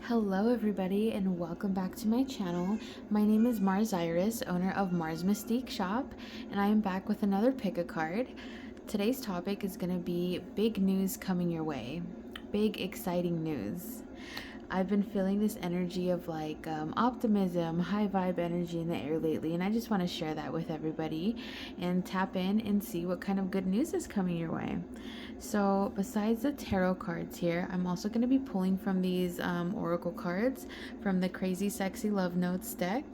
Hello everybody and welcome back to my channel. My name is Mars Iris, owner of Mars Mystique Shop, and I am back with another pick a card. Today's topic is going to be big news coming your way. Big exciting news. I've been feeling this energy of optimism, high vibe energy in the air lately, and I just want to share that with everybody and tap in and see what kind of good news is coming your way. So besides the tarot cards here, I'm also going to be pulling from these oracle cards from the Crazy Sexy Love Notes deck.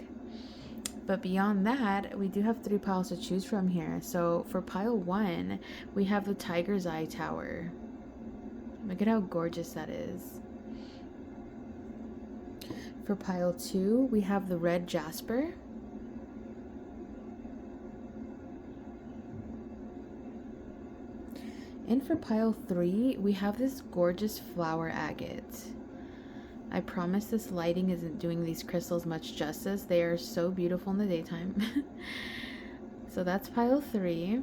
But beyond that, we do have 3 piles to choose from here. So for pile 1, we have the Tiger's Eye Tower. Look at how gorgeous that is. For pile 2, we have the Red Jasper. And for pile 3, we have this gorgeous flower agate. I promise this lighting isn't doing these crystals much justice. They are so beautiful in the daytime. So that's pile 3.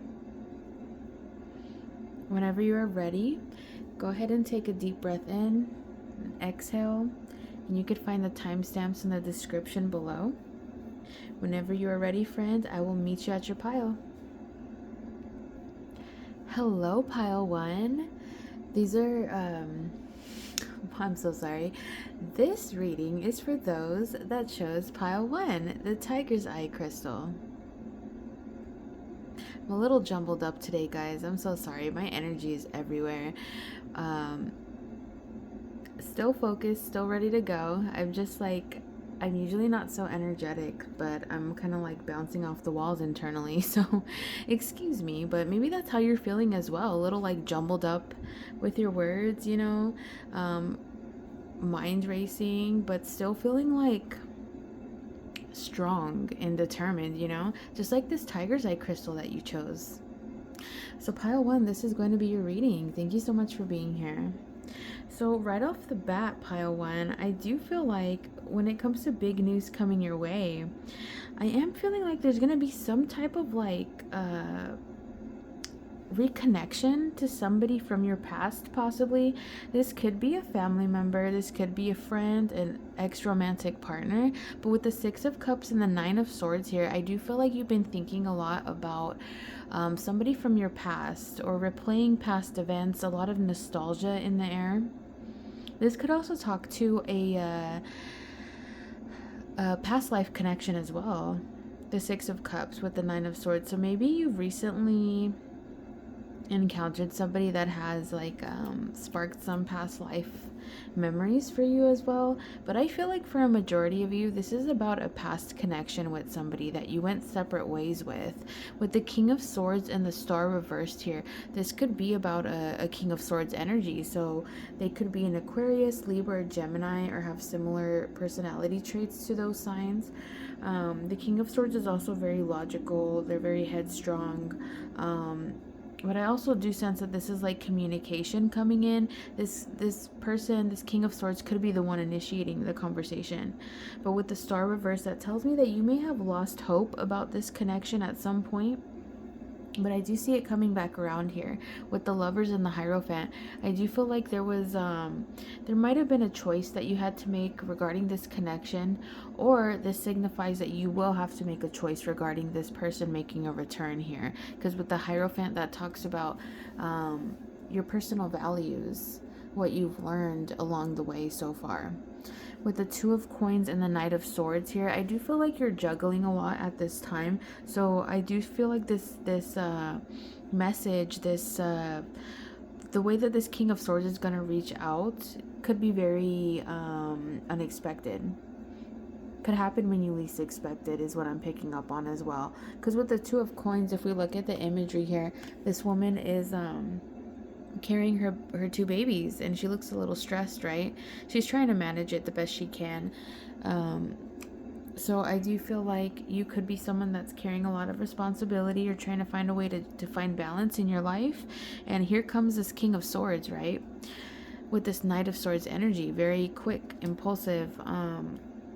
Whenever you are ready, go ahead and take a deep breath in and exhale. And you could find the timestamps in the description below. Whenever you are ready, friend, I will meet you at your pile. Hello, pile 1. These are, I'm so sorry. This reading is for those that chose pile 1, the Tiger's Eye crystal. I'm a little jumbled up today, guys. I'm so sorry. My energy is everywhere. Still focused, still ready to go. I'm usually not so energetic, but I'm kind of like bouncing off the walls internally, so excuse me, but maybe that's how you're feeling as well, a little like jumbled up with your words, you know, mind racing, but still feeling like strong and determined, you know, just like this Tiger's Eye crystal that you chose. So pile 1, this is going to be your reading. Thank you so much for being here. So right off the bat, pile 1, I do feel like when it comes to big news coming your way, I am feeling like there's going to be some type of reconnection to somebody from your past, possibly. This could be a family member, this could be a friend, an ex-romantic partner, but with the 6 of Cups and the 9 of Swords here, I do feel like you've been thinking a lot about somebody from your past or replaying past events, a lot of nostalgia in the air. This could also talk to a past life connection as well. The 6 of Cups with the 9 of Swords. So maybe you've recently encountered somebody that has sparked some past life memories for you as well. But I feel like for a majority of you, this is about a past connection with somebody that you went separate ways with. With the King of Swords and the Star reversed here, this could be about a King of Swords energy. So they could be an Aquarius, Libra, or Gemini, or have similar personality traits to those signs. The King of Swords is also very logical. They're very headstrong. But I also do sense that this is like communication coming in. This person, this King of Swords, could be the one initiating the conversation. But with the Star reverse, that tells me that you may have lost hope about this connection at some point. But I do see it coming back around here with the Lovers and the Hierophant. I do feel like there might have been a choice that you had to make regarding this connection, or this signifies that you will have to make a choice regarding this person making a return here. Because with the Hierophant, that talks about your personal values, what you've learned along the way so far. With the 2 of Coins and the Knight of Swords here, I do feel like you're juggling a lot at this time. So I do feel like this message, the way that this King of Swords is going to reach out could be very unexpected. Could happen when you least expect it, is what I'm picking up on as well. Because with the 2 of Coins, if we look at the imagery here, this woman is carrying her 2 babies, and she looks a little stressed, right? She's trying to manage it the best she can. So I do feel like you could be someone that's carrying a lot of responsibility or trying to find a way to find balance in your life. And here comes this King of Swords, right? With this Knight of Swords energy, very quick, impulsive,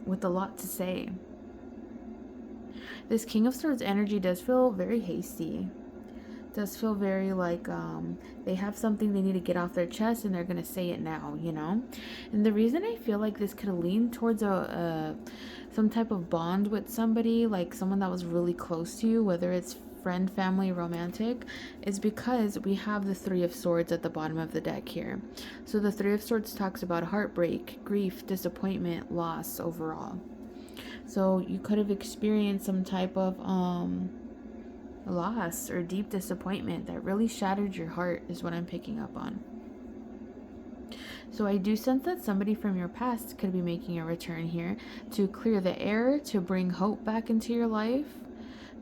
with a lot to say. This King of Swords energy does feel very hasty. Does feel very like they have something they need to get off their chest and they're gonna say it now, you know. And the reason I feel like this could lean towards a some type of bond with somebody, like someone that was really close to you, whether it's friend, family, romantic, is because we have the Three of Swords at the bottom of the deck here. So the Three of Swords talks about heartbreak, grief, disappointment, loss overall. So you could have experienced some type of loss or deep disappointment that really shattered your heart, is what I'm picking up on. So I do sense that somebody from your past could be making a return here to clear the air, to bring hope back into your life,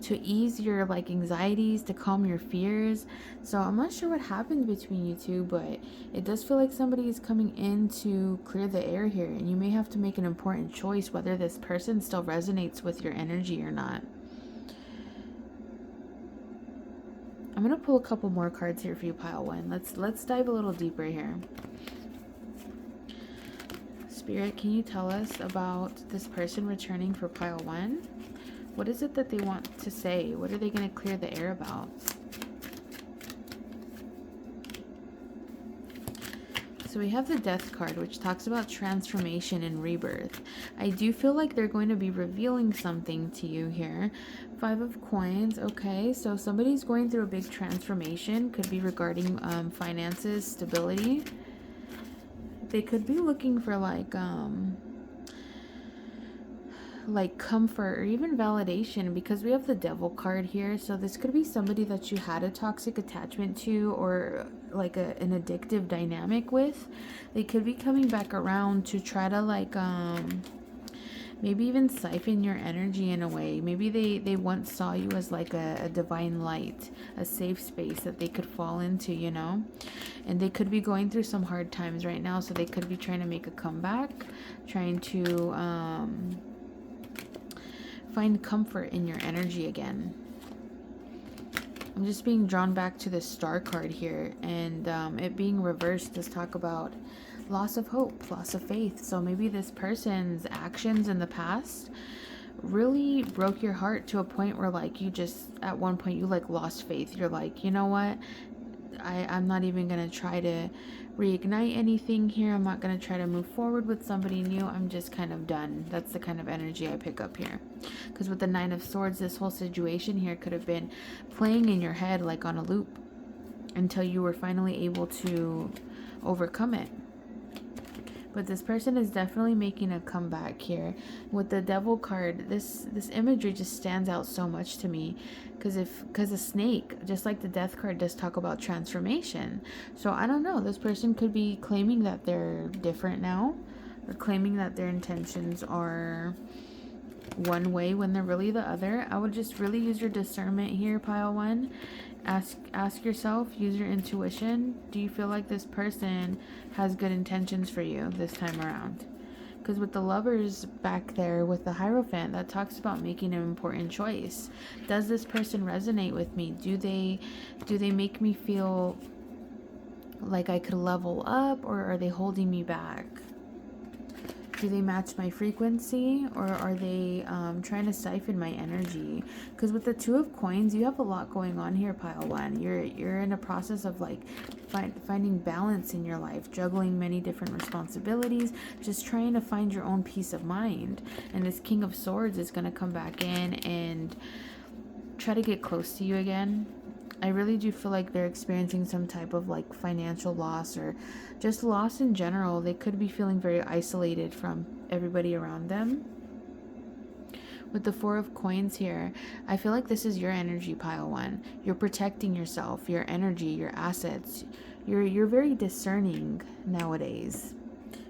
to ease your like anxieties, to calm your fears. So I'm not sure what happened between you two, but it does feel like somebody is coming in to clear the air here, and you may have to make an important choice whether this person still resonates with your energy or not. I'm going to pull a couple more cards here for you, pile one. Let's dive a little deeper here. Spirit, can you tell us about this person returning for pile one? What is it that they want to say? What are they going to clear the air about? So we have the Death card, which talks about transformation and rebirth. I do feel like they're going to be revealing something to you here. Five of Coins. Okay, so somebody's going through a big transformation. Could be regarding finances, stability. They could be looking for like comfort or even validation, because we have the Devil card here. So this could be somebody that you had a toxic attachment to, or like an addictive dynamic with. They could be coming back around to try to like maybe even siphon your energy in a way. Maybe they once saw you as like a divine light, a safe space that they could fall into, you know. And they could be going through some hard times right now, so they could be trying to make a comeback, trying to find comfort in your energy again. I'm just being drawn back to the Star card here, and it being reversed does talk about loss of hope, loss of faith. So maybe this person's actions in the past really broke your heart to a point where like you just at one point you like lost faith. You're like, you know what, I'm not even gonna try to reignite anything here. I'm not gonna try to move forward with somebody new. I'm just kind of done. That's the kind of energy I pick up here. Because with the Nine of Swords, this whole situation here could have been playing in your head like on a loop until you were finally able to overcome it. But this person is definitely making a comeback here. With the Devil card, this imagery just stands out so much to me, because a snake, just like the Death card, does talk about transformation. So I don't know, this person could be claiming that they're different now, or claiming that their intentions are one way when they're really the other. I would just really use your discernment here, pile one. Ask yourself, use your intuition. Do you feel like this person has good intentions for you this time around? Because with the Lovers back there with the Hierophant, that talks about making an important choice. Does this person resonate with me? Do they make me feel like I could level up, or are they holding me back? Do they match my frequency, or are they trying to siphon my energy? Because with the Two of Coins, you have a lot going on here, pile one. You're in a process of like finding balance in your life, juggling many different responsibilities, just trying to find your own peace of mind. And this King of Swords is going to come back in and try to get close to you again. I really do feel like they're experiencing some type of like financial loss, or just loss in general. They could be feeling very isolated from everybody around them. With the Four of Coins here, I feel like this is your energy, pile one. You're protecting yourself, your energy, your assets. You're very discerning nowadays.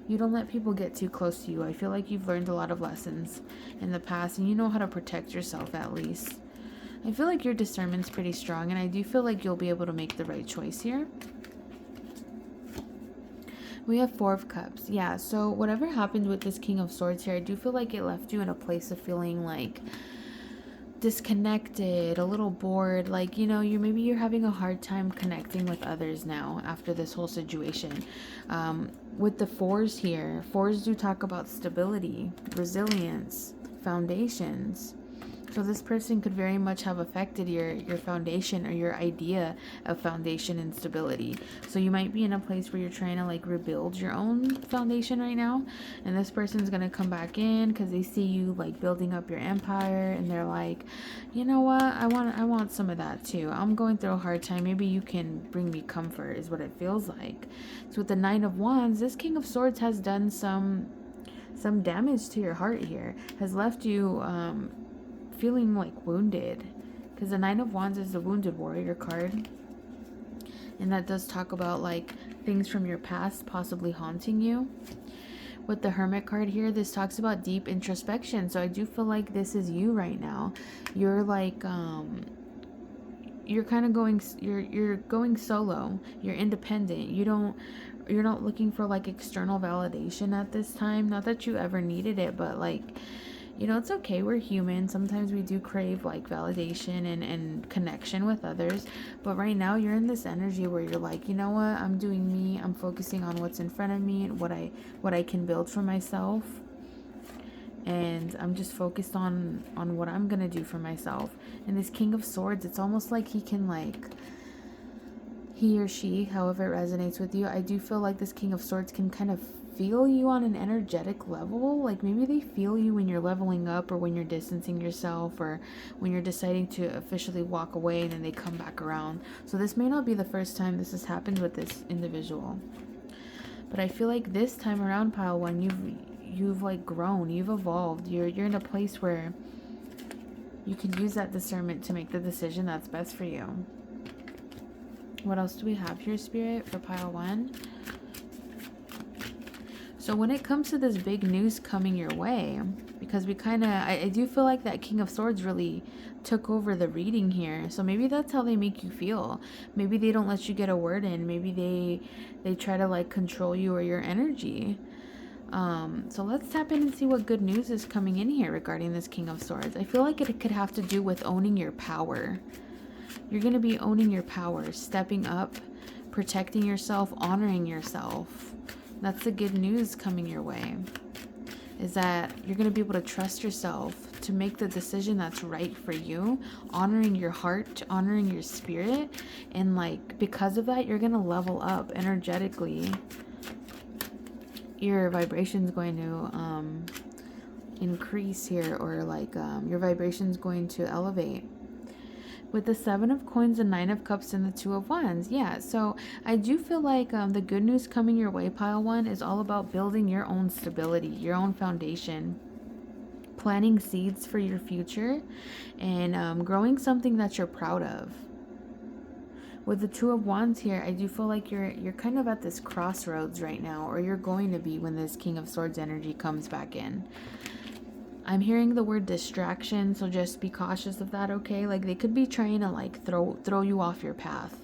You don't let people get too close to you. I feel like you've learned a lot of lessons in the past, and you know how to protect yourself at least. I feel like your discernment's pretty strong, and I do feel like you'll be able to make the right choice here. We have Four of Cups. Yeah, so whatever happened with this King of Swords here, I do feel like it left you in a place of feeling like disconnected, a little bored, like, you know, maybe you're having a hard time connecting with others now after this whole situation. With the fours here, fours do talk about stability, resilience, foundations. So this person could very much have affected your foundation or your idea of foundation and stability. So you might be in a place where you're trying to like rebuild your own foundation right now, and this person's gonna come back in because they see you like building up your empire, and they're like, you know what, I want some of that too. I'm going through a hard time. Maybe you can bring me comfort, is what it feels like. So with the Nine of Wands, this King of Swords has done some damage to your heart here, has left you feeling like wounded, because the Nine of Wands is the wounded warrior card, and that does talk about like things from your past possibly haunting you. With the Hermit card here, this talks about deep introspection. So I do feel like this is you right now. You're like you're kind of going you're going solo. You're independent. You're not looking for like external validation at this time. Not that you ever needed it, but like, you know, it's okay. We're human. Sometimes we do crave like validation and connection with others. But right now you're in this energy where you're like, you know what? I'm doing me. I'm focusing on what's in front of me and what I can build for myself. And I'm just focused on what I'm going to do for myself. And this King of Swords, it's almost like he or she, however it resonates with you, I do feel like this King of Swords can kind of feel you on an energetic level. Like maybe they feel you when you're leveling up, or when you're distancing yourself, or when you're deciding to officially walk away and then they come back around. So this may not be the first time this has happened with this individual, but I feel like this time around, pile one, you've like grown, you've evolved, you're in a place where you can use that discernment to make the decision that's best for you. What else do we have here, Spirit, for pile one? So when it comes to this big news coming your way, because I do feel like that King of Swords really took over the reading here. So maybe that's how they make you feel. Maybe they don't let you get a word in. Maybe they try to like control you or your energy. So let's tap in and see what good news is coming in here regarding this King of Swords. I feel like it could have to do with owning your power. You're going to be owning your power, stepping up, protecting yourself, honoring yourself. That's the good news coming your way, is that you're going to be able to trust yourself to make the decision that's right for you, honoring your heart, honoring your spirit. And like, because of that, you're going to level up energetically. Your vibration's going to increase here, or like your vibration's going to elevate. With the Seven of Coins, the Nine of Cups, and the Two of Wands. Yeah, so I do feel like the good news coming your way, pile one, is all about building your own stability, your own foundation, planting seeds for your future, and growing something that you're proud of. With the Two of Wands here, I do feel like you're kind of at this crossroads right now, or you're going to be when this King of Swords energy comes back in. I'm hearing the word distraction, so just be cautious of that, okay? Like they could be trying to like throw you off your path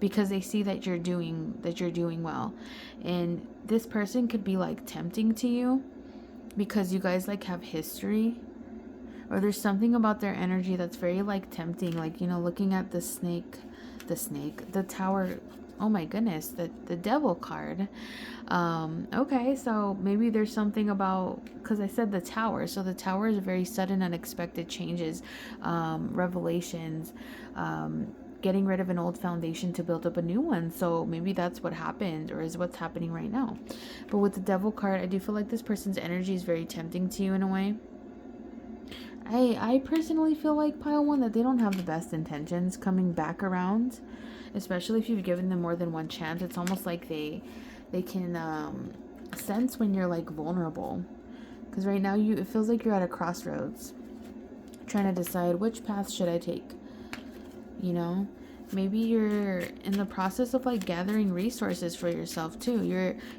because they see that you're doing well. And this person could be like tempting to you because you guys like have history, or there's something about their energy that's very like tempting, like, you know, looking at the Tower. Oh my goodness, the Devil card. Okay, so maybe there's something about, because I said the Tower, so the Tower is very sudden, unexpected changes, revelations, getting rid of an old foundation to build up a new one. So maybe that's what happened, or is what's happening right now. But with the Devil card, I do feel like this person's energy is very tempting to you in a way. I personally feel like, pile one, that they don't have the best intentions coming back around, especially if you've given them more than one chance. It's almost like they can sense when you're like vulnerable, because right now it feels like you're at a crossroads trying to decide which path should I take. You know, maybe you're in the process of like gathering resources for yourself too.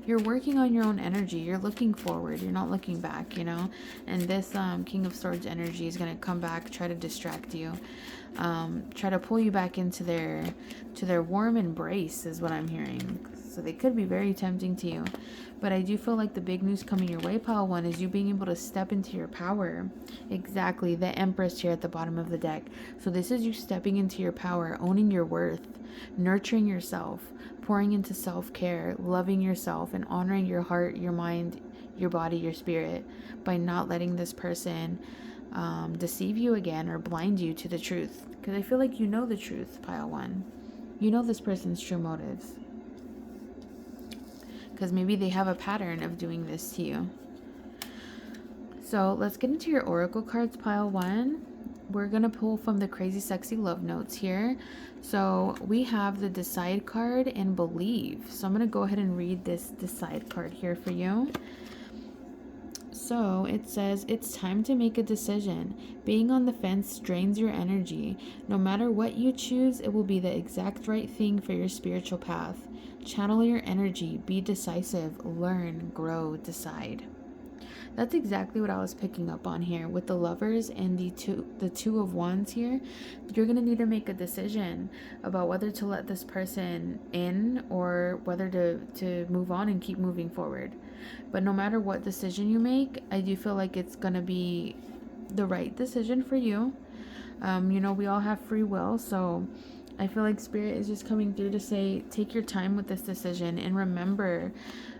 You're working on your own energy. You're looking forward, you're not looking back, you know. And this King of Swords energy is going to come back, try to distract you, try to pull you back into their warm embrace, is what I'm hearing. So they could be very tempting to you. But I do feel like the big news coming your way, pile one, is you being able to step into your power. Exactly, the Empress here at the bottom of the deck. So this is you stepping into your power, owning your worth, nurturing yourself, pouring into self-care, loving yourself, and honoring your heart, your mind, your body, your spirit, by not letting this person deceive you again or blind you to the truth. Because I feel like you know the truth, pile 1. You know this person's true motives. Because maybe they have a pattern of doing this to you. So let's get into your oracle cards, pile 1. We're going to pull from the Crazy Sexy Love Notes here. So we have the Decide card and Believe. So I'm going to go ahead and read this Decide card here for you. So it says, it's time to make a decision. Being on the fence drains your energy. No matter what you choose, it will be the exact right thing for your spiritual path. Channel your energy, be decisive, learn, grow, decide. That's exactly what I was picking up on here with the Lovers and the two of Wands here. You're going to need to make a decision about whether to let this person in or whether to move on and keep moving forward. But no matter what decision you make, I do feel like it's going to be the right decision for you. We all have free will, so I feel like Spirit is just coming through to say, take your time with this decision and remember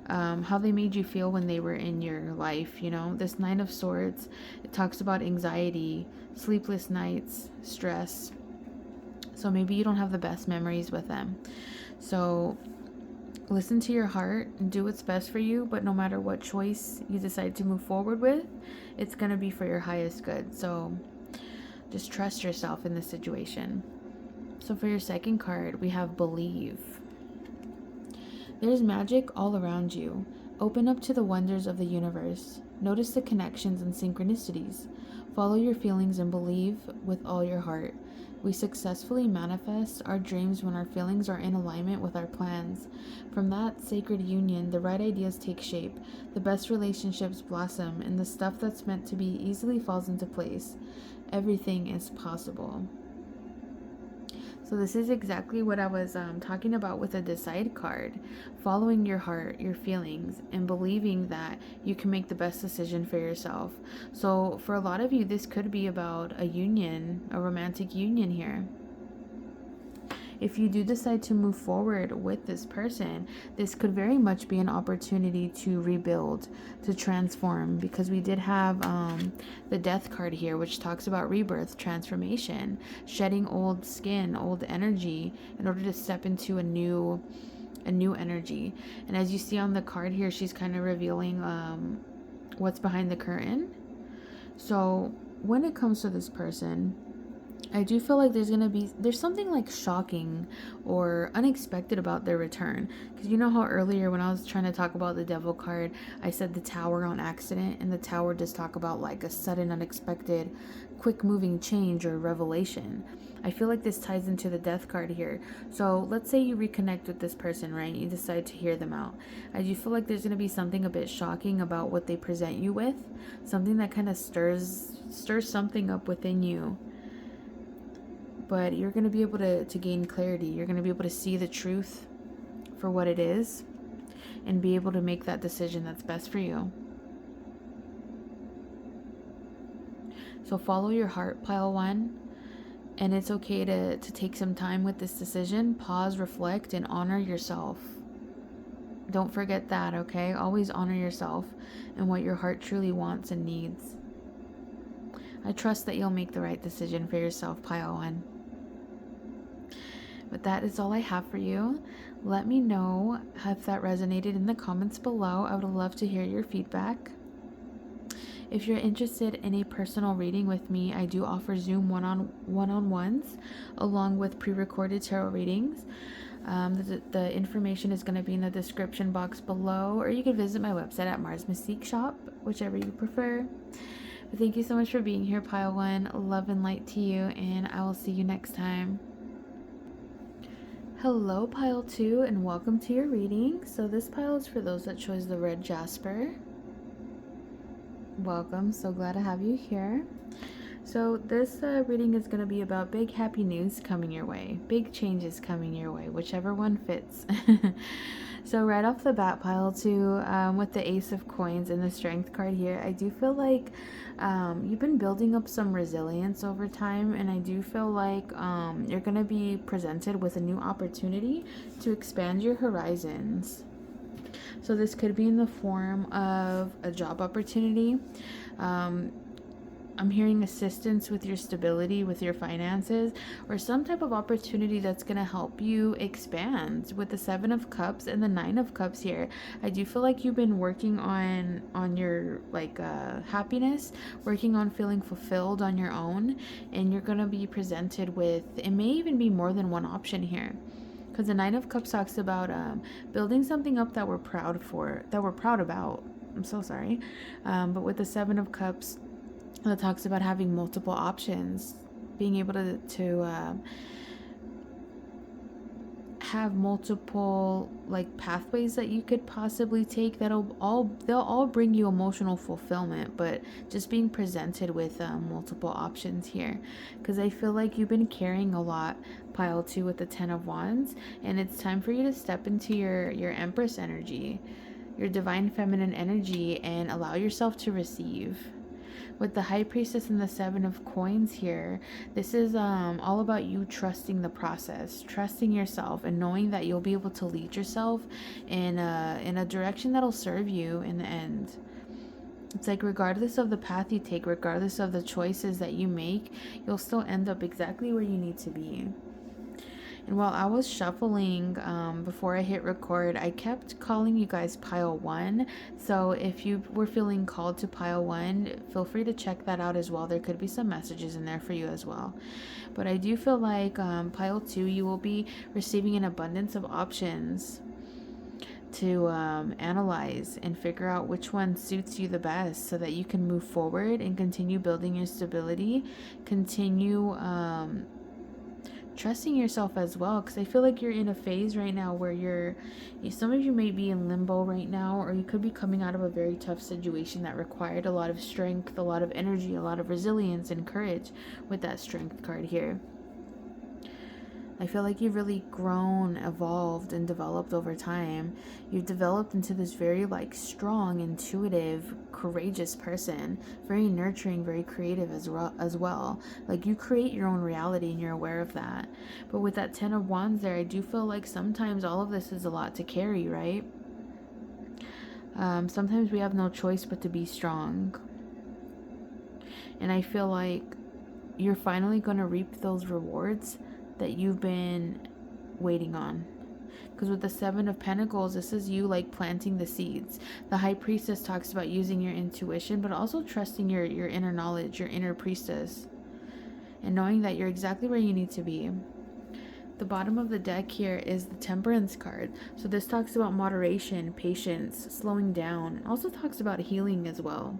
how they made you feel when they were in your life. This Nine of Swords, it talks about anxiety, sleepless nights, stress. So maybe you don't have the best memories with them. So listen to your heart and do what's best for you. But no matter what choice you decide to move forward with, it's going to be for your highest good. So just trust yourself in this situation. So for your second card, we have Believe. There's magic all around you. Open up to the wonders of the universe. Notice the connections and synchronicities. Follow your feelings and believe with all your heart. We successfully manifest our dreams when our feelings are in alignment with our plans. From that sacred union, the right ideas take shape, the best relationships blossom, and the stuff that's meant to be easily falls into place. Everything is possible. So this is exactly what I was talking about with the Decide card. Following your heart, your feelings, and believing that you can make the best decision for yourself. So for a lot of you, this could be about a union, a romantic union here. If you do decide to move forward with this person, this could very much be an opportunity to rebuild, to transform, because we did have the Death card here, which talks about rebirth, transformation, shedding old skin, old energy in order to step into a new energy. And as you see on the card here, she's kind of revealing what's behind the curtain. So when it comes to this person, I do feel like there's something like shocking or unexpected about their return. Because you know how earlier when I was trying to talk about the Devil card, I said the Tower on accident, and the Tower does talk about like a sudden, unexpected, quick moving change or revelation. I feel like this ties into the Death card here. So let's say you reconnect with this person, right? You decide to hear them out. I do feel like there's going to be something a bit shocking about what they present you with. Something that kind of stirs something up within you. But you're going to be able to gain clarity. You're going to be able to see the truth for what it is and be able to make that decision that's best for you. So follow your heart, pile 1. And it's okay to take some time with this decision. Pause, reflect, and honor yourself. Don't forget that, okay? Always honor yourself and what your heart truly wants and needs. I trust that you'll make the right decision for yourself, pile 1. But that is all I have for you. Let me know if that resonated in the comments below. I would love to hear your feedback. If you're interested in a personal reading with me, I do offer Zoom one-on-ones along with pre-recorded tarot readings. The information is going to be in the description box below, or you can visit my website at Mars Mystique Shop, whichever you prefer. But thank you so much for being here, pile 1. Love and light to you, and I will see you next time. Hello, pile 2, and welcome to your reading. So this pile is for those that chose the red jasper. Welcome, so glad to have you here. So this reading is going to be about big happy news coming your way, big changes coming your way, whichever one fits. So right off the bat, pile 2, with the Ace of Coins and the Strength card here, I do feel like you've been building up some resilience over time, and I do feel like you're going to be presented with a new opportunity to expand your horizons. So this could be in the form of a job opportunity. I'm hearing assistance with your stability, with your finances, or some type of opportunity that's going to help you expand. With the 7 of Cups and the 9 of Cups here, I do feel like you've been working on your like happiness, working on feeling fulfilled on your own, and you're going to be presented with, it may even be more than one option here. Because the 9 of Cups talks about building something up that we're proud for, that we're proud about. I'm so sorry. But with the 7 of Cups, that talks about having multiple options, being able to have multiple like pathways that you could possibly take they'll all bring you emotional fulfillment, but just being presented with multiple options here, because I feel like you've been carrying a lot, pile 2 with the 10 of Wands, and it's time for you to step into your Empress energy, your divine feminine energy, and allow yourself to receive. With the High Priestess and the 7 of Coins here, this is all about you trusting the process, trusting yourself, and knowing that you'll be able to lead yourself in a direction that'll serve you in the end. It's like regardless of the path you take, regardless of the choices that you make, you'll still end up exactly where you need to be. And while I was shuffling before I hit record, I kept calling you guys pile 1. So if you were feeling called to pile 1, feel free to check that out as well. There could be some messages in there for you as well. But I do feel like pile 2, you will be receiving an abundance of options to analyze and figure out which one suits you the best, so that you can move forward and continue building your stability, continue trusting yourself as well, because I feel like you're in a phase right now where some of you may be in limbo right now, or you could be coming out of a very tough situation that required a lot of strength, a lot of energy, a lot of resilience and courage with that Strength card here. I feel like you've really grown, evolved, and developed over time. You've developed into this very like strong, intuitive, courageous person, very nurturing, very creative as well. Like you create your own reality and you're aware of that. But with that 10 of Wands there, I do feel like sometimes all of this is a lot to carry, right? Sometimes we have no choice but to be strong. And I feel like you're finally going to reap those rewards that you've been waiting on. Because with the 7 of Pentacles, this is you like planting the seeds. The High Priestess talks about using your intuition, but also trusting your inner knowledge, your inner priestess, and knowing that you're exactly where you need to be. The bottom of the deck here is the Temperance card. So this talks about moderation, patience, slowing down. It also talks about healing as well.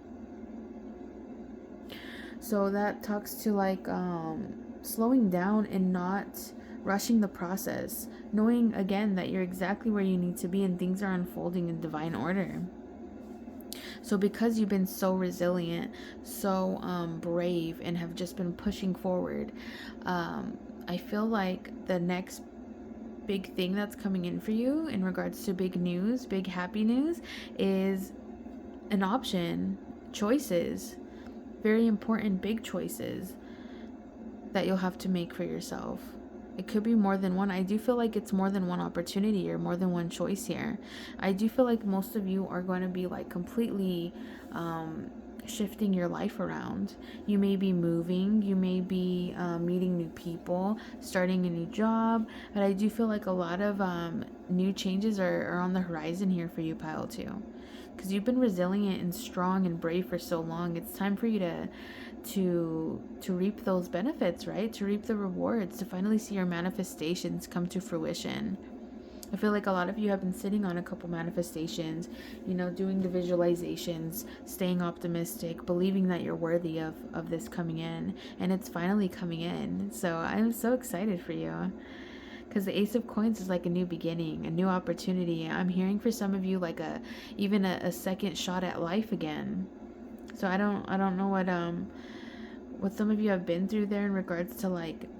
So that talks to like slowing down and not rushing the process, knowing again that you're exactly where you need to be and things are unfolding in divine order. So because you've been so resilient, so brave, and have just been pushing forward, I feel like the next big thing that's coming in for you in regards to big news, big happy news, is an option, choices, very important big choices that you'll have to make for yourself. It could be more than one. I do feel like it's more than one opportunity or more than one choice here. I do feel like most of you are going to be like completely shifting your life around. You may be moving, you may be meeting new people, starting a new job, but I do feel like a lot of new changes are on the horizon here for you, pile 2. Because you've been resilient and strong and brave for so long. It's time for you to reap those benefits, right? To reap the rewards, to finally see your manifestations come to fruition. I feel like a lot of you have been sitting on a couple manifestations, doing the visualizations, staying optimistic, believing that you're worthy of this coming in, and it's finally coming in. So I'm so excited for you. Because the Ace of Coins is like a new beginning, a new opportunity. I'm hearing for some of you like even a second shot at life again. So I don't know what some of you have been through there in regards to like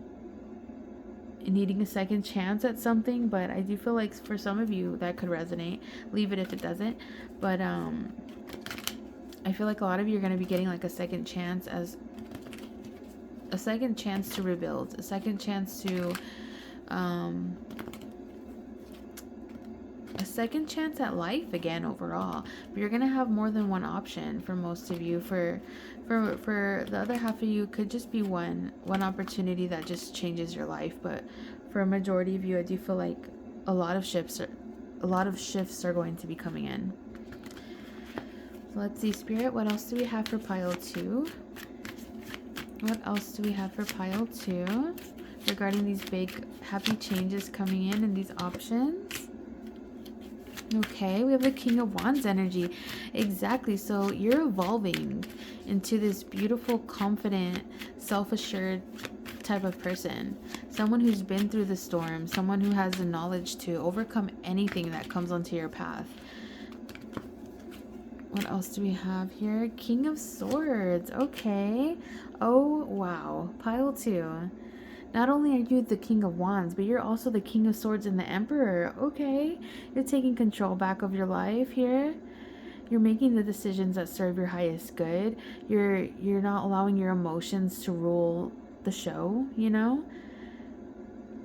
needing a second chance at something, but I do feel like for some of you that could resonate. Leave it if it doesn't. But I feel like a lot of you are going to be getting like a second chance to rebuild, a second chance to second chance at life again overall. But you're gonna have more than one option for most of you. For the other half of you, it could just be one opportunity that just changes your life. But for a majority of you, I do feel like a lot of shifts are going to be coming in. So let's see, Spirit, what else do we have for pile 2? What else do we have for pile 2 regarding these big happy changes coming in and these options? Okay, we have the King of Wands energy. Exactly. So you're evolving into this beautiful, confident, self-assured type of person. Someone who's been through the storm. Someone who has the knowledge to overcome anything that comes onto your path. What else do we have here? King of Swords. Okay. Oh, wow. Pile 2. Not only are you the King of Wands, but you're also the King of Swords and the Emperor. Okay. You're taking control back of your life here. You're making the decisions that serve your highest good. You're not allowing your emotions to rule the show, you know?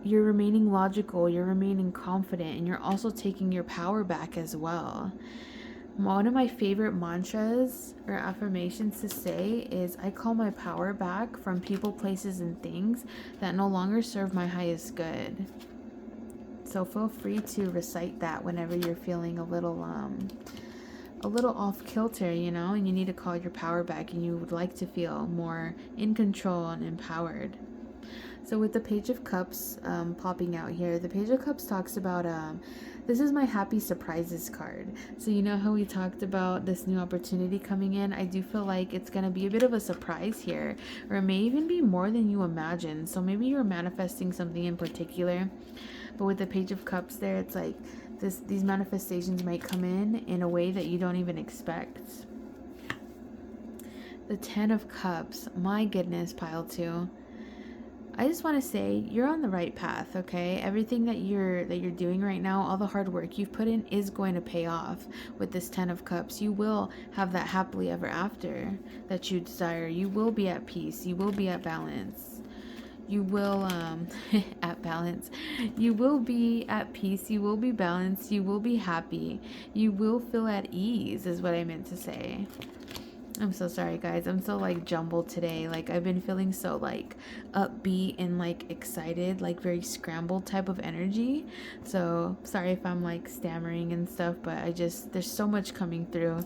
You're remaining logical, you're remaining confident, and you're also taking your power back as well. One of my favorite mantras or affirmations to say is, I call my power back from people, places, and things that no longer serve my highest good. So feel free to recite that whenever you're feeling a little off kilter, you know, and you need to call your power back and you would like to feel more in control and empowered. So with the Page of Cups popping out here, the Page of Cups talks about this is my happy surprises card. So you know how we talked about this new opportunity coming in? I do feel like it's going to be a bit of a surprise here, or it may even be more than you imagine. So maybe you're manifesting something in particular, but with the Page of Cups there, it's like these manifestations might come in a way that you don't even expect. The 10 of Cups. My goodness, pile 2. I just want to say you're on the right path, okay? Everything that you're doing right now, all the hard work you've put in is going to pay off with this 10 of Cups. You will have that happily ever after that you desire. You will be at peace. You will be at balance. You will at balance. You will be at peace. You will be balanced. You will be happy. You will feel at ease is what I meant to say. I'm so sorry, guys. I'm so like jumbled today. Like I've been feeling so like upbeat and like excited, like very scrambled type of energy. So sorry if I'm like stammering and stuff, but there's so much coming through,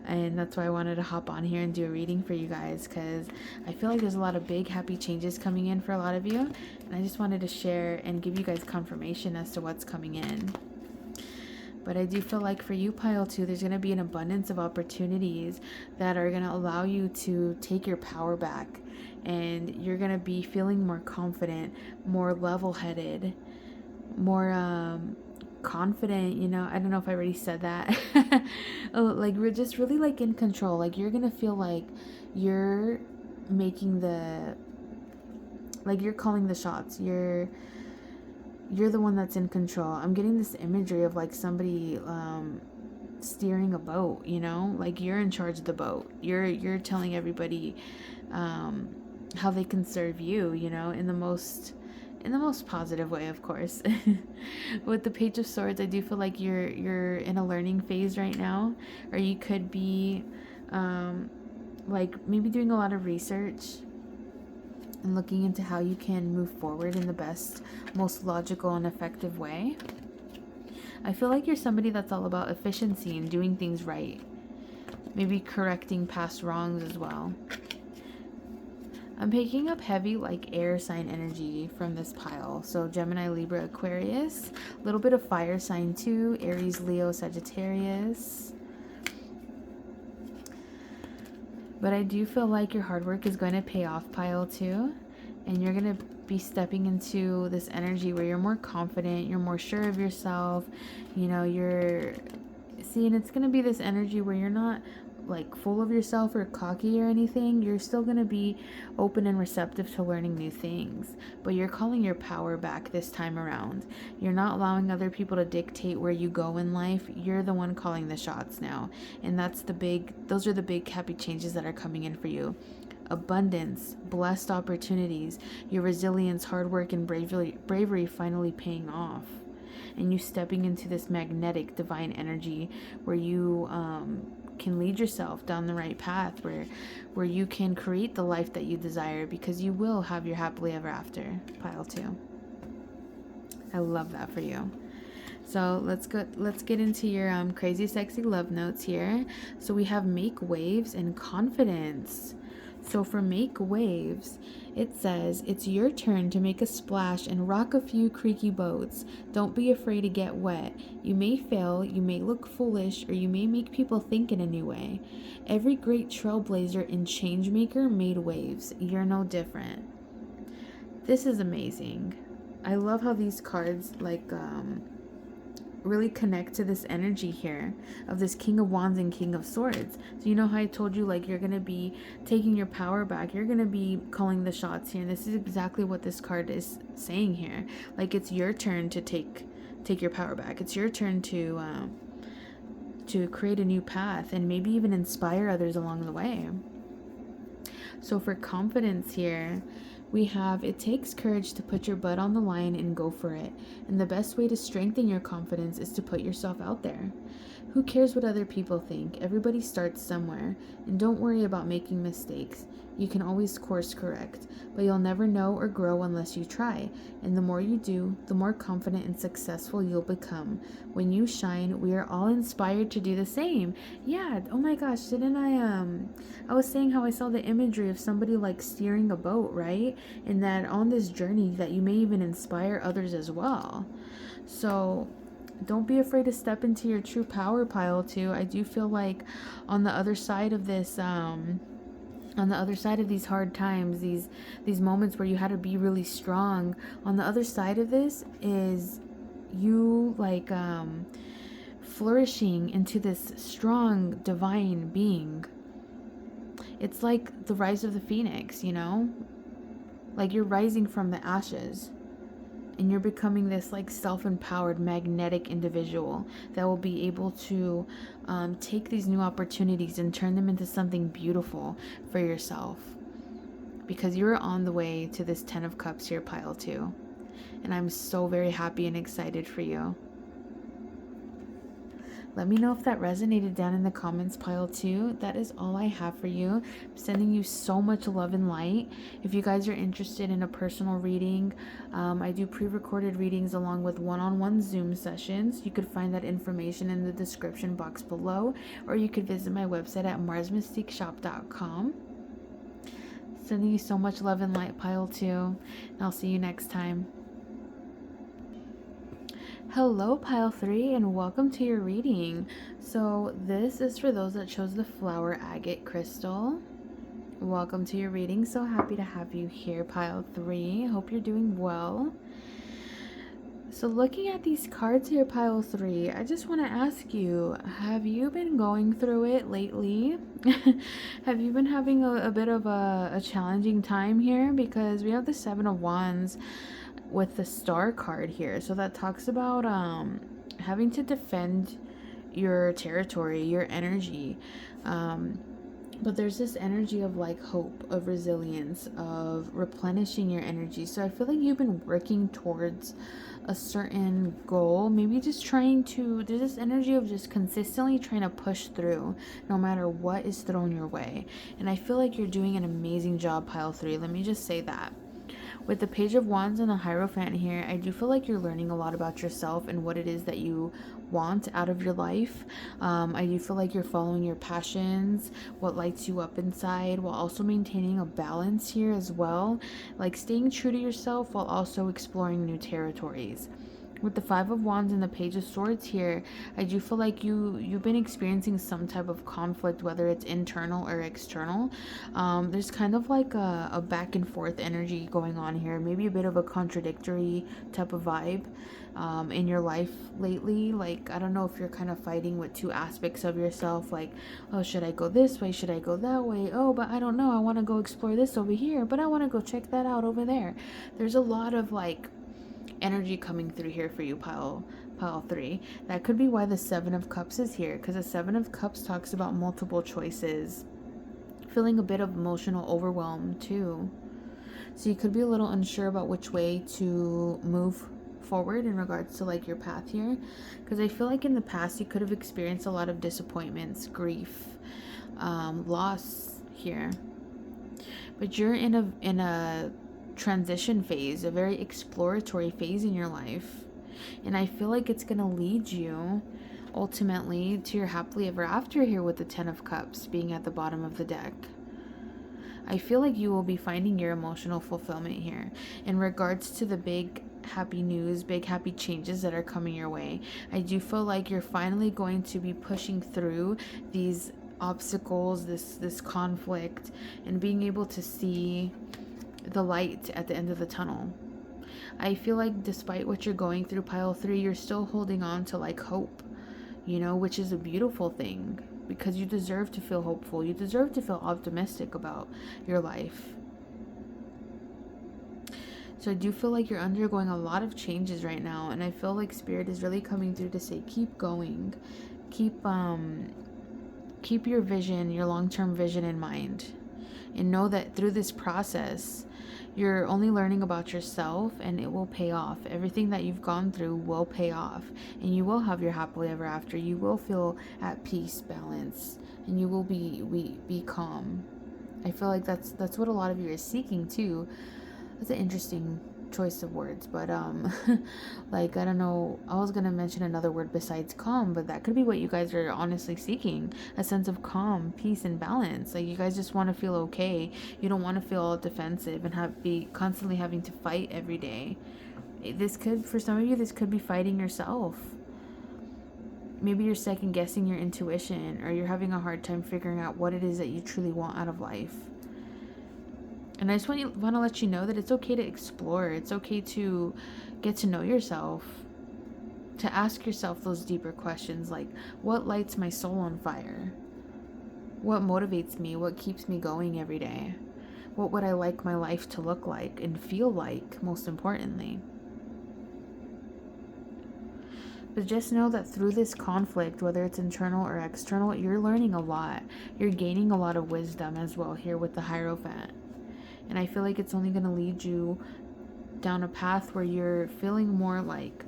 and that's why I wanted to hop on here and do a reading for you guys, because I feel like there's a lot of big happy changes coming in for a lot of you, and I just wanted to share and give you guys confirmation as to what's coming in. But I do feel like for you, pile 2, there's going to be an abundance of opportunities that are going to allow you to take your power back. And you're going to be feeling more confident, more level-headed, more confident, you know. I don't know if I already said that. Like we're just really like in control. Like you're going to feel like you're making you're calling the shots. You're the one that's in control. I'm getting this imagery of like somebody steering a boat, you know, like you're in charge of the boat. You're telling everybody how they can serve you, you know, in the most positive way, of course. With the Page of Swords, I do feel like you're in a learning phase right now, or you could be like maybe doing a lot of research and looking into how you can move forward in the best, most logical and effective way. I feel like you're somebody that's all about efficiency and doing things right. Maybe correcting past wrongs as well. I'm picking up heavy like air sign energy from this pile. So Gemini, Libra, Aquarius. A little bit of fire sign too. Aries, Leo, Sagittarius. But I do feel like your hard work is going to pay off, pile 2. And you're going to be stepping into this energy where you're more confident, you're more sure of yourself. You know, and it's going to be this energy where you're not like full of yourself or cocky or anything. You're still going to be open and receptive to learning new things, but you're calling your power back this time around. You're not allowing other people to dictate where you go in life. You're the one calling the shots now, and those are the big happy changes that are coming in for you. Abundance, blessed opportunities, your resilience, hard work, and bravery finally paying off. and you stepping into this magnetic divine energy where you can lead yourself down the right path, where you can create the life that you desire, because you will have your happily ever after, pile 2. I love that for you. So let's get into your crazy sexy love notes here. So we have make waves and confidence. So for make waves, it says it's your turn to make a splash and rock a few creaky boats. Don't be afraid to get wet. You may fail, you may look foolish, or you may make people think in a new way. Every great trailblazer and change maker made waves. You're no different. This is amazing. I love how these cards really connect to this energy here of this King of Wands and King of Swords. So you know how I told you, like, you're going to be taking your power back. You're going to be calling the shots here. And this is exactly what this card is saying here. Like, it's your turn to take your power back. It's your turn to create a new path and maybe even inspire others along the way. So for confidence here, we have, it takes courage to put your butt on the line and go for it. And the best way to strengthen your confidence is to put yourself out there. Who cares what other people think? Everybody starts somewhere. And don't worry about making mistakes. You can always course correct, but you'll never know or grow unless you try. And the more you do, the more confident and successful you'll become. When you shine, we are all inspired to do the same. Yeah, oh my gosh, didn't I was saying how I saw the imagery of somebody like steering a boat, right? And that on this journey that you may even inspire others as well. So don't be afraid to step into your true power, pile 2. I do feel like on the other side of this, on the other side of these hard times, these moments where you had to be really strong, on the other side of this is you like flourishing into this strong divine being. It's like the rise of the phoenix, you know? Like you're rising from the ashes. And you're becoming this like self-empowered magnetic individual that will be able to take these new opportunities and turn them into something beautiful for yourself, because you're on the way to this 10 of Cups here, pile 2, and I'm so very happy and excited for you. Let me know if that resonated down in the comments, pile 2. That is all I have for you. I'm sending you so much love and light. If you guys are interested in a personal reading, I do pre-recorded readings along with one-on-one Zoom sessions. You could find that information in the description box below, or you could visit my website at marsmystiqueshop.com. Sending you so much love and light, pile 2. And I'll see you next time. Hello, pile 3, and welcome to your reading. So this is for those that chose the flower agate crystal. Welcome to your reading. So happy to have you here, pile 3. Hope you're doing well. So looking at these cards here, pile 3, I just want to ask you, have you been going through it lately? Have you been having a bit of a challenging time here? Because we have the 7 of Wands with the Star card here. So that talks about having to defend your territory, your energy. But there's this energy of like hope, of resilience, of replenishing your energy. So I feel like you've been working towards a certain goal, maybe just trying to, there's this energy of just consistently trying to push through no matter what is thrown your way. And I feel like you're doing an amazing job, pile 3. Let me just say that. With the Page of Wands and the Hierophant here, I do feel like you're learning a lot about yourself and what it is that you want out of your life. I do feel like you're following your passions, what lights you up inside, while also maintaining a balance here as well. Like staying true to yourself while also exploring new territories. With the 5 of Wands and the Page of Swords here, I do feel like you've been experiencing some type of conflict, whether it's internal or external. There's kind of like a back and forth energy going on here, maybe a bit of a contradictory type of vibe in your life lately. Like, I don't know if you're kind of fighting with two aspects of yourself, like, oh, should I go this way? Should I go that way? Oh, but I don't know. I want to go explore this over here, but I want to go check that out over there. There's a lot of like energy coming through here for you, pile 3. That could be why the 7 of Cups is here, because the 7 of Cups talks about multiple choices, feeling a bit of emotional overwhelm too. So you could be a little unsure about which way to move forward in regards to like your path here, because I feel like in the past you could have experienced a lot of disappointments, grief, loss here, but you're in a transition phase, a very exploratory phase in your life, and I feel like it's going to lead you ultimately to your happily ever after here with the 10 of Cups being at the bottom of the deck. I feel like you will be finding your emotional fulfillment here in regards to the big happy news, big happy changes that are coming your way. I do feel like you're finally going to be pushing through these obstacles, this conflict, and being able to see the light at the end of the tunnel. I feel like despite what you're going through, pile 3, you're still holding on to like hope, you know, which is a beautiful thing, because you deserve to feel hopeful. You deserve to feel optimistic about your life. So I do feel like you're undergoing a lot of changes right now, and I feel like Spirit is really coming through to say keep going. Keep your vision, your long-term vision in mind. And know that through this process, you're only learning about yourself, and it will pay off. Everything that you've gone through will pay off, and you will have your happily ever after. You will feel at peace, balance, and you will be calm. I feel like that's what a lot of you are seeking too. That's an interesting choice of words, but like, I don't know, I was gonna mention another word besides calm, but that could be what you guys are honestly seeking, a sense of calm, peace, and balance. Like, you guys just want to feel okay. You don't want to feel all defensive and be constantly having to fight every day. This could, for some of you, this could be fighting yourself. Maybe you're second guessing your intuition, or you're having a hard time figuring out what it is that you truly want out of life. And I just want to let you know that it's okay to explore. It's okay to get to know yourself, to ask yourself those deeper questions like, what lights my soul on fire? What motivates me? What keeps me going every day? What would I like my life to look like and feel like, most importantly? But just know that through this conflict, whether it's internal or external, you're learning a lot. You're gaining a lot of wisdom as well here with the Hierophant. And I feel like it's only going to lead you down a path where you're feeling more like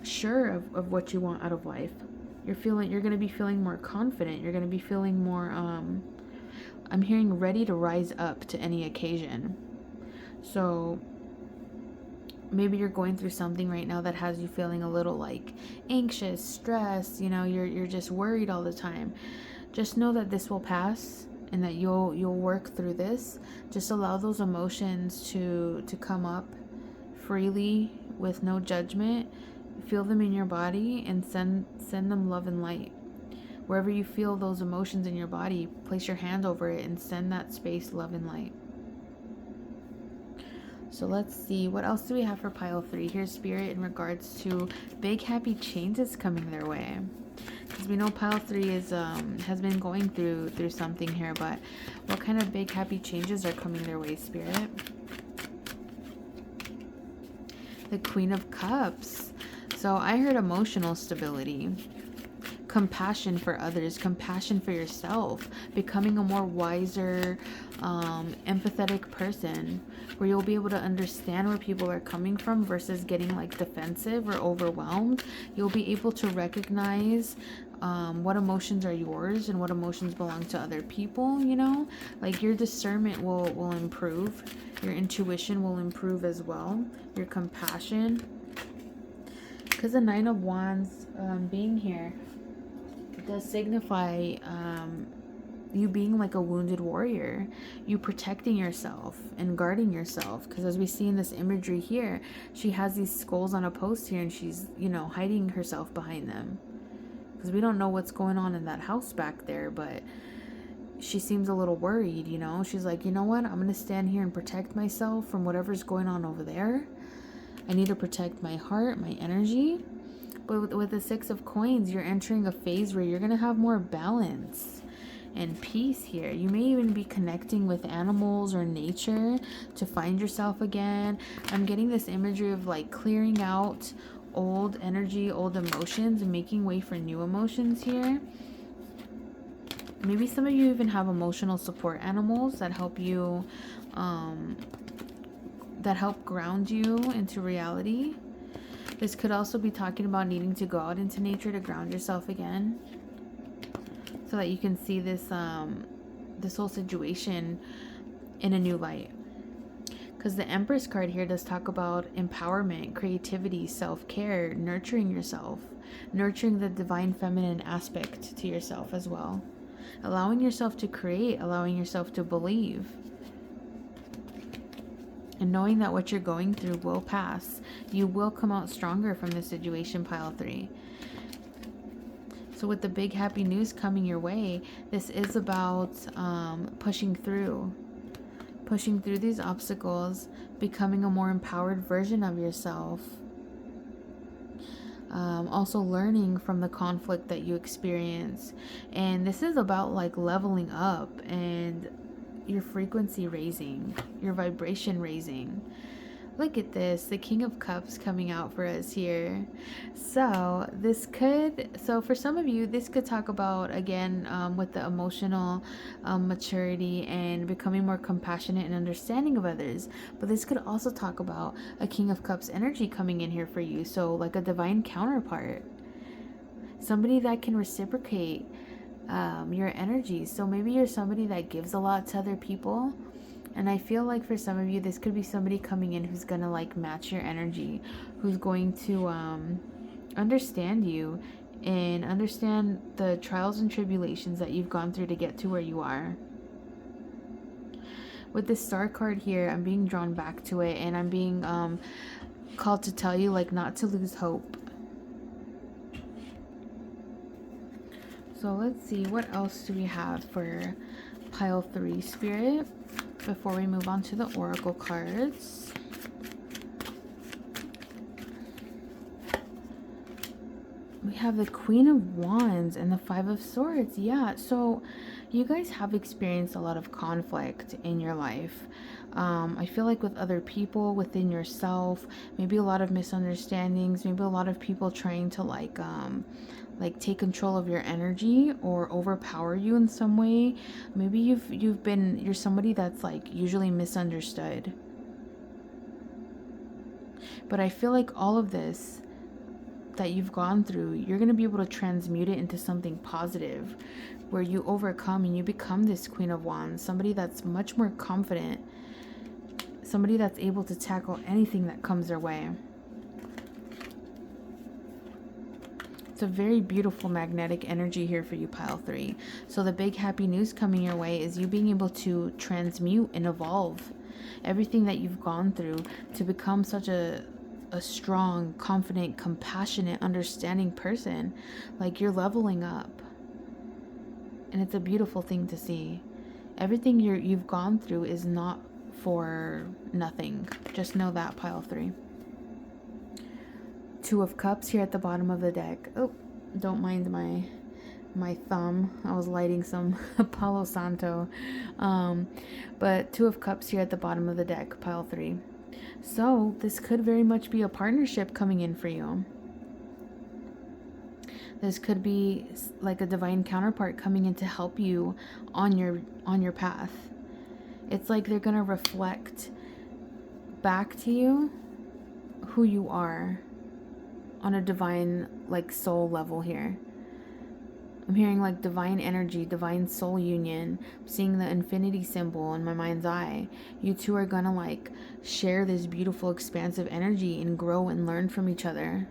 sure of what you want out of life. You're going to be feeling more confident. You're going to be feeling more, I'm hearing ready to rise up to any occasion. So maybe you're going through something right now that has you feeling a little like anxious, stressed, you know, you're just worried all the time. Just know that this will pass, and that you'll work through this. Just allow those emotions to come up freely with no judgment. Feel them in your body and send them love and light. Wherever you feel those emotions in your body, place your hand over it and send that space love and light. So let's see, what else do we have for pile 3? Here's Spirit in regards to big happy changes coming their way. Because we know pile 3 is has been going through something here, but what kind of big happy changes are coming their way, Spirit? The Queen of Cups. So I heard emotional stability, compassion for others, compassion for yourself, becoming a more wiser, empathetic person, where you'll be able to understand where people are coming from versus getting like defensive or overwhelmed. You'll be able to recognize what emotions are yours and what emotions belong to other people, you know? Like, your discernment will improve. Your intuition will improve as well. Your compassion. Because the 9 of Wands being here does signify you being like a wounded warrior, you protecting yourself and guarding yourself. Because as we see in this imagery here, she has these skulls on a post here, and she's, you know, hiding herself behind them, because we don't know what's going on in that house back there, but she seems a little worried, you know. She's like, you know what, I'm gonna stand here and protect myself from whatever's going on over there. I need to protect my heart, my energy. But with the 6 of Coins, you're entering a phase where you're going to have more balance and peace here. You may even be connecting with animals or nature to find yourself again. I'm getting this imagery of like clearing out old energy, old emotions, and making way for new emotions here. Maybe some of you even have emotional support animals that help you, that help ground you into reality. This could also be talking about needing to go out into nature to ground yourself again, so that you can see this this whole situation in a new light. Because the Empress card here does talk about empowerment, creativity, self-care, nurturing yourself, nurturing the divine feminine aspect to yourself as well, allowing yourself to create, allowing yourself to believe, and knowing that what you're going through will pass. You will come out stronger from this situation, pile 3. So with the big happy news coming your way, this is about pushing through these obstacles, becoming a more empowered version of yourself. Also learning from the conflict that you experience. And this is about like leveling up and your frequency raising, your vibration raising. Look at this, the King of Cups coming out for us here. So for some of you, this could talk about, again, with the emotional maturity and becoming more compassionate and understanding of others. But this could also talk about a King of Cups energy coming in here for you. So like a divine counterpart, somebody that can reciprocate your energy. So maybe you're somebody that gives a lot to other people. And I feel like for some of you, this could be somebody coming in who's going to like match your energy, who's going to understand you and understand the trials and tribulations that you've gone through to get to where you are. With this Star card here, I'm being drawn back to it, and I'm being called to tell you like not to lose hope. So let's see, what else do we have for pile 3, Spirit, before we move on to the Oracle cards. We have the Queen of Wands and the 5 of Swords. Yeah, so you guys have experienced a lot of conflict in your life. I feel like with other people, within yourself, maybe a lot of misunderstandings, maybe a lot of people trying to like take control of your energy or overpower you in some way. Maybe you're somebody that's like usually misunderstood. But I feel like all of this that you've gone through, you're going to be able to transmute it into something positive, where you overcome and you become this Queen of Wands, somebody that's much more confident, somebody that's able to tackle anything that comes their way. It's a very beautiful magnetic energy here for you, pile 3. So the big happy news coming your way is you being able to transmute and evolve everything that you've gone through to become such a strong, confident, compassionate, understanding person. Like you're leveling up. And it's a beautiful thing to see. Everything you've gone through is not for nothing. Just know that, pile 3. 2 of Cups here at the bottom of the deck. Oh, don't mind my thumb. I was lighting some Palo Santo. But 2 of Cups here at the bottom of the deck, pile 3. So this could very much be a partnership coming in for you. This could be like a divine counterpart coming in to help you on your path. It's like they're gonna reflect back to you who you are on a divine like soul level here. I'm hearing like divine energy, divine soul union. I'm seeing the infinity symbol in my mind's eye. You two are gonna like share this beautiful expansive energy and grow and learn from each other.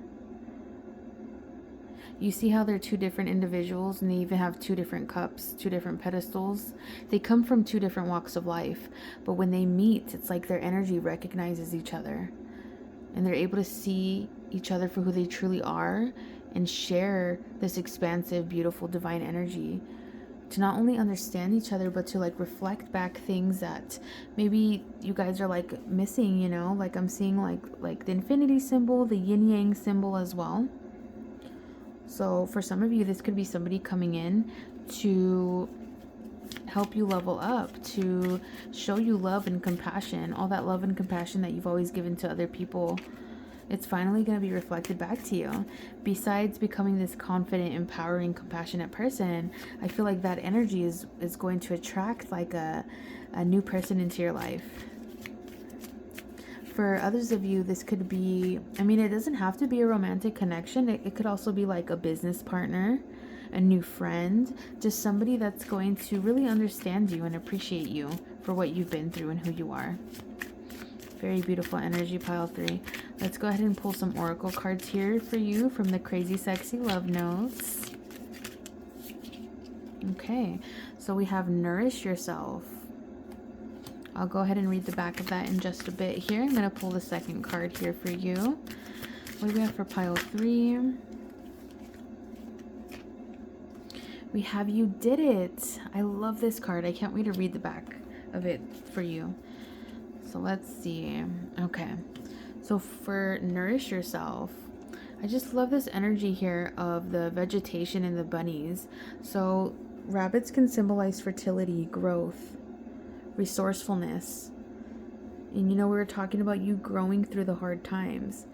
You see how they're 2 different individuals, and they even have 2 different cups, 2 different pedestals. They come from 2 different walks of life, but when they meet, it's like their energy recognizes each other, and they're able to see each other for who they truly are and share this expansive, beautiful, divine energy to not only understand each other, but to like reflect back things that maybe you guys are like missing, you know, like I'm seeing like the infinity symbol, the yin yang symbol as well. So for some of you, this could be somebody coming in to help you level up, to show you love and compassion, all that love and compassion that you've always given to other people. It's finally going to be reflected back to you. Besides becoming this confident, empowering, compassionate person, I feel like that energy is going to attract like a new person into your life. For others of you, this could be, I mean, it doesn't have to be a romantic connection. It could also be like a business partner, a new friend, just somebody that's going to really understand you and appreciate you for what you've been through and who you are. Very beautiful energy, pile 3. Let's go ahead and pull some oracle cards here for you from the Crazy Sexy Love Notes. Okay, so we have nourish yourself. I'll go ahead and read the back of that in just a bit here. I'm going to pull the second card here for you. What do we have for pile 3? We have you did it. I love this card. I can't wait to read the back of it for you. So let's see. Okay. So for nourish yourself, I just love this energy here of the vegetation and the bunnies. So rabbits can symbolize fertility, growth, resourcefulness. And you know, we were talking about you growing through the hard times.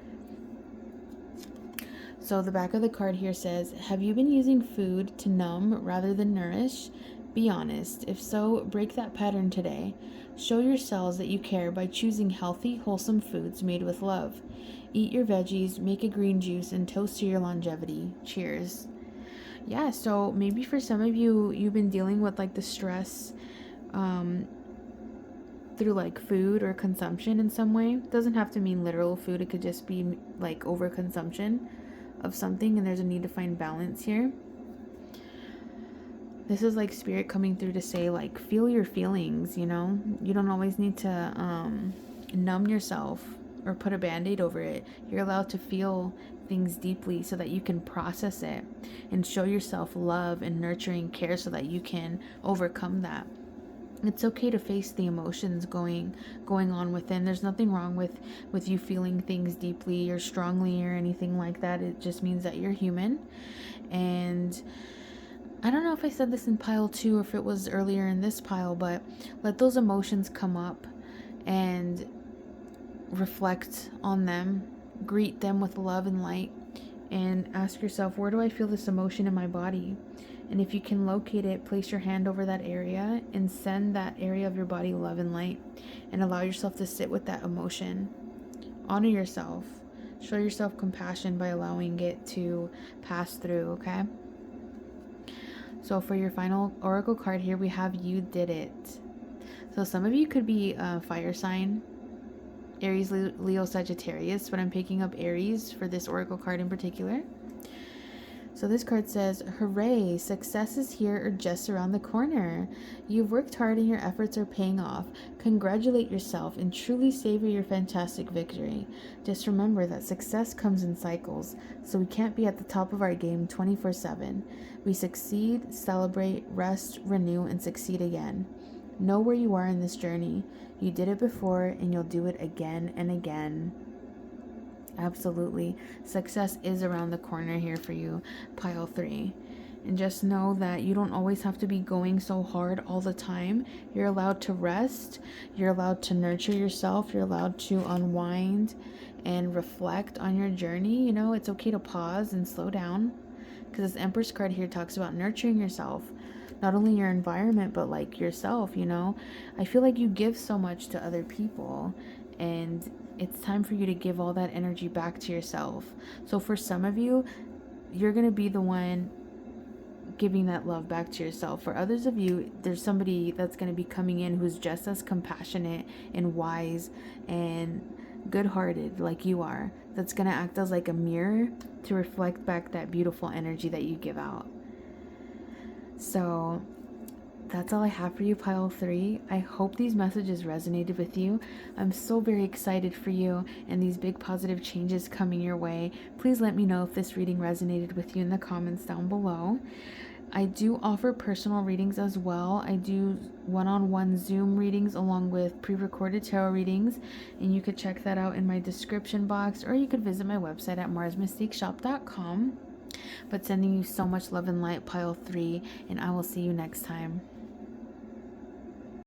So the back of the card here says, have you been using food to numb rather than nourish? Be honest. If so, break that pattern today. Show your cells that you care by choosing healthy, wholesome foods made with love. Eat your veggies, make a green juice, and toast to your longevity. Cheers. Yeah, so maybe for some of you, you've been dealing with like the stress through like food or consumption in some way. It doesn't have to mean literal food. It could just be like overconsumption of something, and there's a need to find balance here. This is like spirit coming through to say, like, feel your feelings, you know? You don't always need to numb yourself or put a band-aid over it. You're allowed to feel things deeply so that you can process it and show yourself love and nurturing care so that you can overcome that. It's okay to face the emotions going on within. There's nothing wrong with you feeling things deeply or strongly or anything like that. It just means that you're human. And I don't know if I said this in pile 2 or if it was earlier in this pile, but let those emotions come up and reflect on them. Greet them with love and light and ask yourself, where do I feel this emotion in my body? And if you can locate it, place your hand over that area and send that area of your body love and light and allow yourself to sit with that emotion. Honor yourself. Show yourself compassion by allowing it to pass through, okay? So for your final oracle card here, we have you did it. So some of you could be a fire sign, Aries, Leo, Sagittarius, but I'm picking up Aries for this oracle card in particular. So this card says, hooray, success is here or just around the corner. You've worked hard and your efforts are paying off. Congratulate yourself and truly savor your fantastic victory. Just remember that success comes in cycles, so we can't be at the top of our game 24/7. We succeed, celebrate, rest, renew, and succeed again. Know where you are in this journey. You did it before and you'll do it again and again. Absolutely. Success is around the corner here for you, pile 3. And just know that you don't always have to be going so hard all the time. You're allowed to rest. You're allowed to nurture yourself. You're allowed to unwind and reflect on your journey. You know, it's okay to pause and slow down, because this Empress card here talks about nurturing yourself. Not only your environment, but like yourself, you know. I feel like you give so much to other people, and it's time for you to give all that energy back to yourself. So for some of you, you're going to be the one giving that love back to yourself. For others of you, there's somebody that's going to be coming in who's just as compassionate and wise and good-hearted like you are, that's going to act as like a mirror to reflect back that beautiful energy that you give out. So that's all I have for you, pile 3. I hope these messages resonated with you. I'm so very excited for you and these big positive changes coming your way. Please let me know if this reading resonated with you in the comments down below. I do offer personal readings as well. I do one-on-one Zoom readings along with pre-recorded tarot readings, and you could check that out in my description box, or you could visit my website at marsmystiqueshop.com. But sending you so much love and light, pile 3, and I will see you next time.